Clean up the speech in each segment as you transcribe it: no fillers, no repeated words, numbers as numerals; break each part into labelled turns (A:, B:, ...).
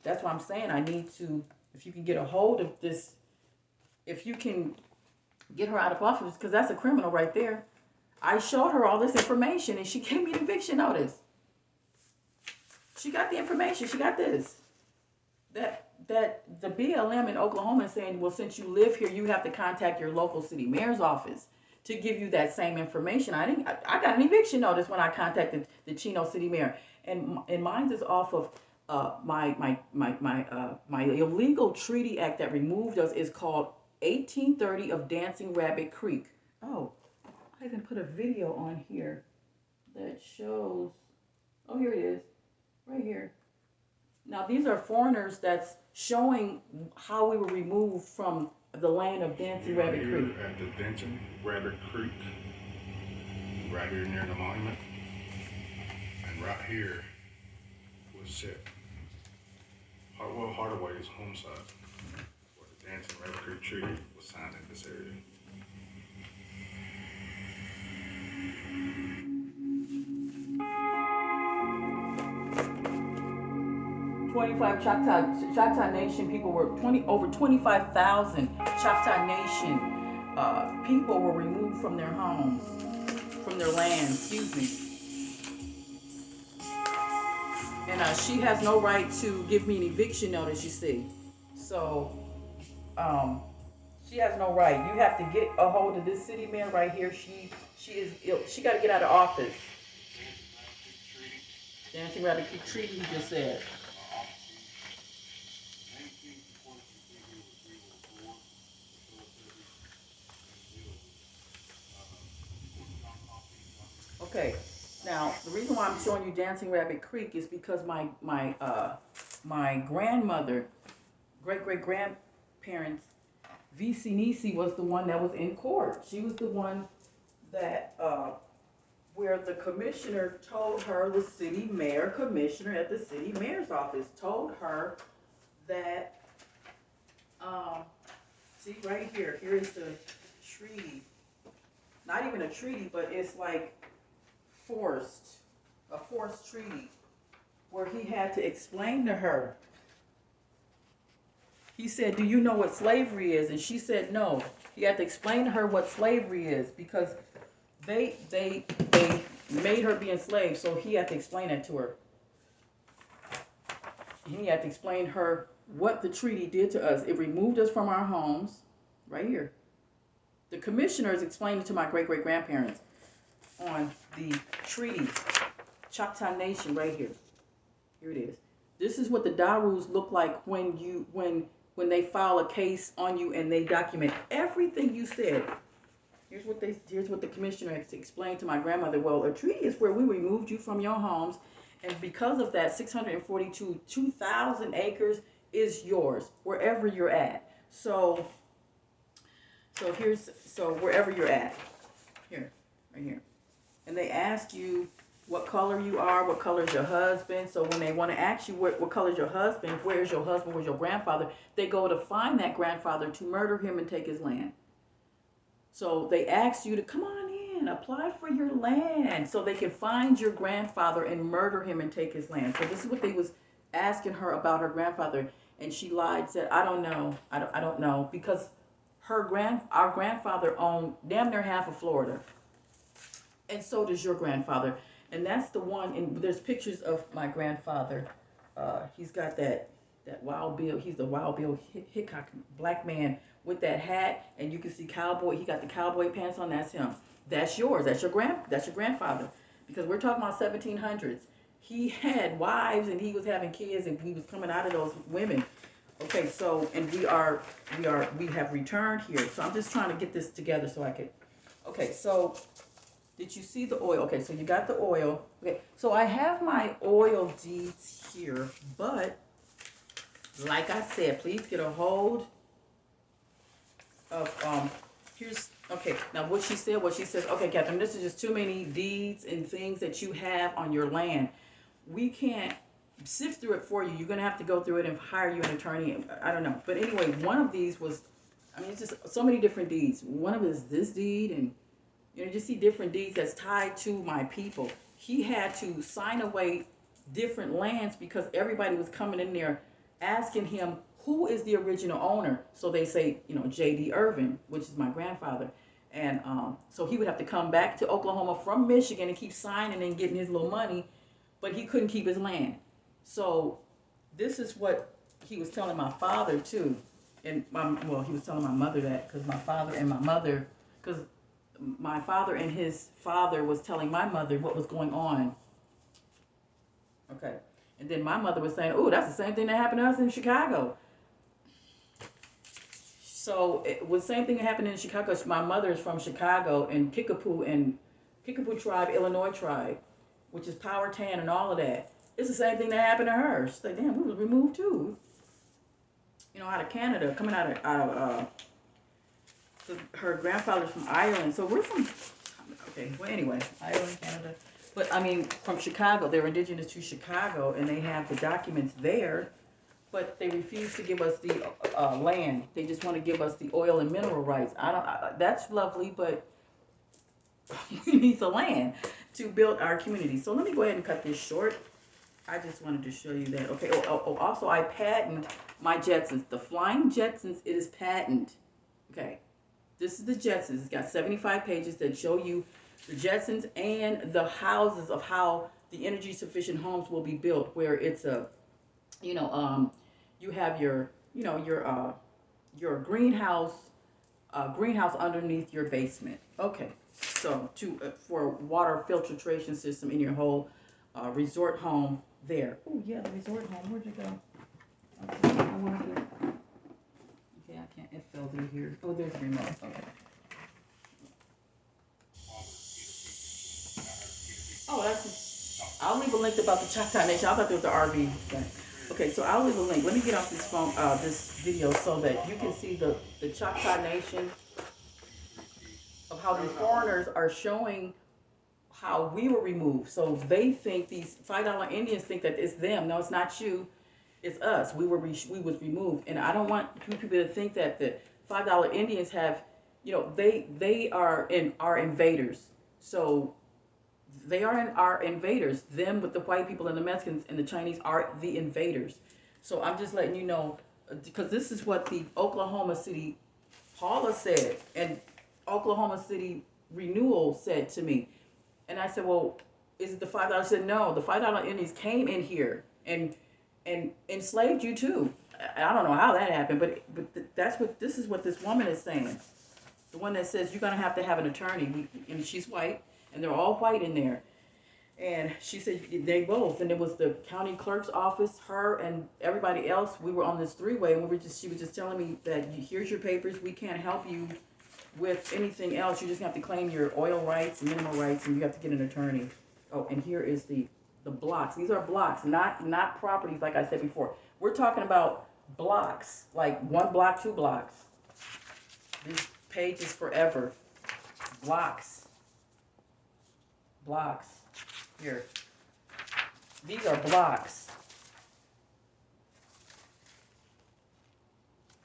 A: that's why I'm saying I need to, if you can get a hold of this, if you can get her out of office, because that's a criminal right there. I showed her all this information and she gave me an eviction notice. She got the information. She got this. That the BLM in Oklahoma is saying, well, since you live here, you have to contact your local city mayor's office to give you that same information. I got an eviction notice when I contacted the Chino city mayor, and mine is off of my illegal treaty act that removed us is called 1830 of Dancing Rabbit Creek. Oh, I even put a video on here that shows. Oh, here it is, right here. Now these are foreigners that's showing how we were removed from the land of Dancing Rabbit Creek.
B: At the Dancing Rabbit Creek, right here near the monument, and right here was set. Hardaway's home site, where the Dancing Rabbit Creek Treaty was signed in this area.
A: Choctaw Nation people were over 25,000 Choctaw Nation people were removed from their homes, from their land. Excuse me. And she has no right to give me an eviction notice. You see, so she has no right. You have to get a hold of this city mayor right here. She is ill. She got to get out of office. Dancing Rabbit Creek Treaty. He just said. Okay, now the reason why I'm showing you Dancing Rabbit Creek is because my grandmother, great grandparents, V.C. Nisi was the one that was in court. She was the one that where the commissioner told her, the city mayor commissioner at the city mayor's office told her that see right here, here is the treaty. Not even a treaty, but it's like a forced treaty, where he had to explain to her. He said, do you know what slavery is? And she said no. He had to explain to her what slavery is, because they made her be enslaved, so he had to explain it to her. He had to explain to her what the treaty did to us. It removed us from our homes, right here. The commissioners explained it to my great-great-grandparents on the treaty. Choctaw Nation right here. Here it is. This is what the Darus look like when they file a case on you and they document everything you said. Here's what the commissioner explained to my grandmother. Well, a treaty is where we removed you from your homes, and because of that, 2,000 acres is yours wherever you're at. So wherever you're at, here, right here. And they ask you what color you are, what color is your husband. So when they want to ask you what color is your husband, where's your husband, where's your grandfather, they go to find that grandfather to murder him and take his land. So they ask you to come on in, apply for your land, so they can find your grandfather and murder him and take his land. So this is what they was asking her about her grandfather, and she lied, said, I don't know, I don't know, because our grandfather owned damn near half of Florida. And so does your grandfather. And that's the one, and there's pictures of my grandfather. He's got that Wild Bill, he's the Wild Bill Hickok, black man with that hat, and you can see cowboy, he got the cowboy pants on, that's him. That's yours, that's your grandfather. Because we're talking about 1700s. He had wives and he was having kids and he was coming out of those women. Okay, so, and we have returned here. So I'm just trying to get this together so I could, okay, so did you see the oil? Okay, so you got the oil. Okay, so I have my oil deeds here, but like I said, please get a hold of, here's, okay, now what she says, okay, Catherine, this is just too many deeds and things that you have on your land. We can't sift through it for you. You're going to have to go through it and hire you an attorney. I don't know. But anyway, one of these was, I mean, it's just so many different deeds. One of it is this deed, and you just see different deeds that's tied to my people. He had to sign away different lands because everybody was coming in there asking him who is the original owner. So they say, you know, J.D. Irvin, which is my grandfather. And so he would have to come back to Oklahoma from Michigan and keep signing and getting his little money, but he couldn't keep his land. So this is what he was telling my father too. And he was telling my mother that, because my father and my mother, because my father and his father was telling my mother what was going on. Okay. And then my mother was saying, oh, that's the same thing that happened to us in Chicago. So it was the same thing that happened in Chicago. My mother is from Chicago and Kickapoo tribe, Illinois tribe, which is Powhatan and all of that. It's the same thing that happened to her. She's like, damn, we was removed too. You know, out of Canada, coming out of her grandfather's from Ireland. So we're from, okay, well, anyway, Ireland, Canada. But, I mean, from Chicago. They're indigenous to Chicago, and they have the documents there, but they refuse to give us the land. They just want to give us the oil and mineral rights. That's lovely, but we need the land to build our community. So let me go ahead and cut this short. I just wanted to show you that. Okay, also I patent my Jetsons. The Flying Jetsons, it is patent. Okay, this is the Jetsons. It's got 75 pages that show you the Jetsons and the houses of how the energy sufficient homes will be built, where it's a, you know, you have your, you know, your greenhouse underneath your basement. Okay, so for water filtration system in your whole resort home there. Oh yeah, the resort home. Where'd you go? Okay, I wanted to. Okay, I can't. It fell through here. Oh, there's the remote. Okay. Oh, that's. I'll leave a link about the Choctaw Nation. I thought there was the RV thing. Okay, so I'll leave a link. Let me get off this phone, this video, so that you can see the Choctaw Nation, of how these foreigners are showing how we were removed. So they think, these $5 Indians think that it's them. No, it's not you. It's us. We was removed. And I don't want people to think that the $5 Indians have, you know, they are our invaders. So they are our invaders. Them with the white people and the Mexicans and the Chinese are the invaders. So I'm just letting you know, because this is what the Oklahoma City Paula said, and Oklahoma City Renewal said to me. And I said, well, is it the $5? I said, no, the $5 Indians came in here and enslaved you too. I don't know how that happened, but this is what this woman is saying. The one that says you're gonna have to have an attorney, and she's white, and they're all white in there. And she said they both, and it was the county clerk's office, her and everybody else. We were on this three-way, and she was just telling me that here's your papers. We can't help you with anything else. You just have to claim your oil rights and mineral rights, and you have to get an attorney. Oh, and here is the blocks. These are blocks, not properties like I said before. We're talking about blocks, like 1 block, 2 blocks. This page is forever. Blocks. Blocks. Here. These are blocks.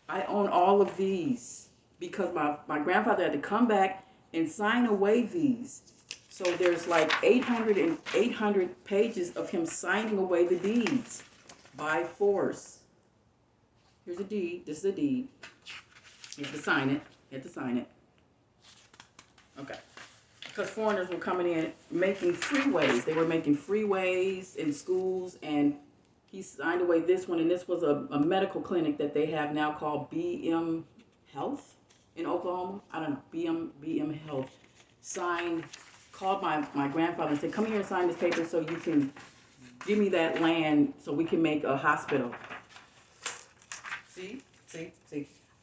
A: I own all of these because my grandfather had to come back and sign away these. So there's like 800 pages of him signing away the deeds by force. Here's a deed. This is a deed. You have to sign it. You have to sign it. Okay. Because foreigners were coming in making freeways. They were making freeways in schools, and he signed away this one. And this was a medical clinic that they have now called BM Health in Oklahoma. I don't know, BM Health. Called my grandfather and said, come here and sign this paper so you can give me that land so we can make a hospital. See?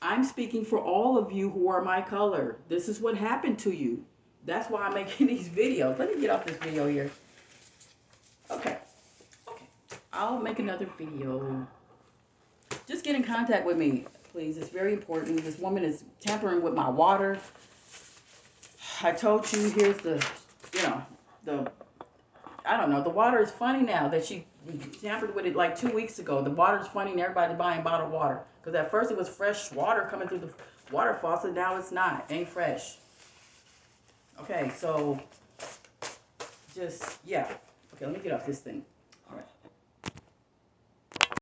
A: I'm speaking for all of you who are my color. This is what happened to you. That's why I'm making these videos. Let me get off this video here. Okay. I'll make another video. Just get in contact with me, please. It's very important. This woman is tampering with my water. I told you, here's I don't know, the water is funny now that she tampered with it like 2 weeks ago. The water is funny and everybody's buying bottled water. Because at first it was fresh water coming through the water faucet. Now it's not. It ain't fresh. Okay, so just, yeah. Okay, let me get off this thing.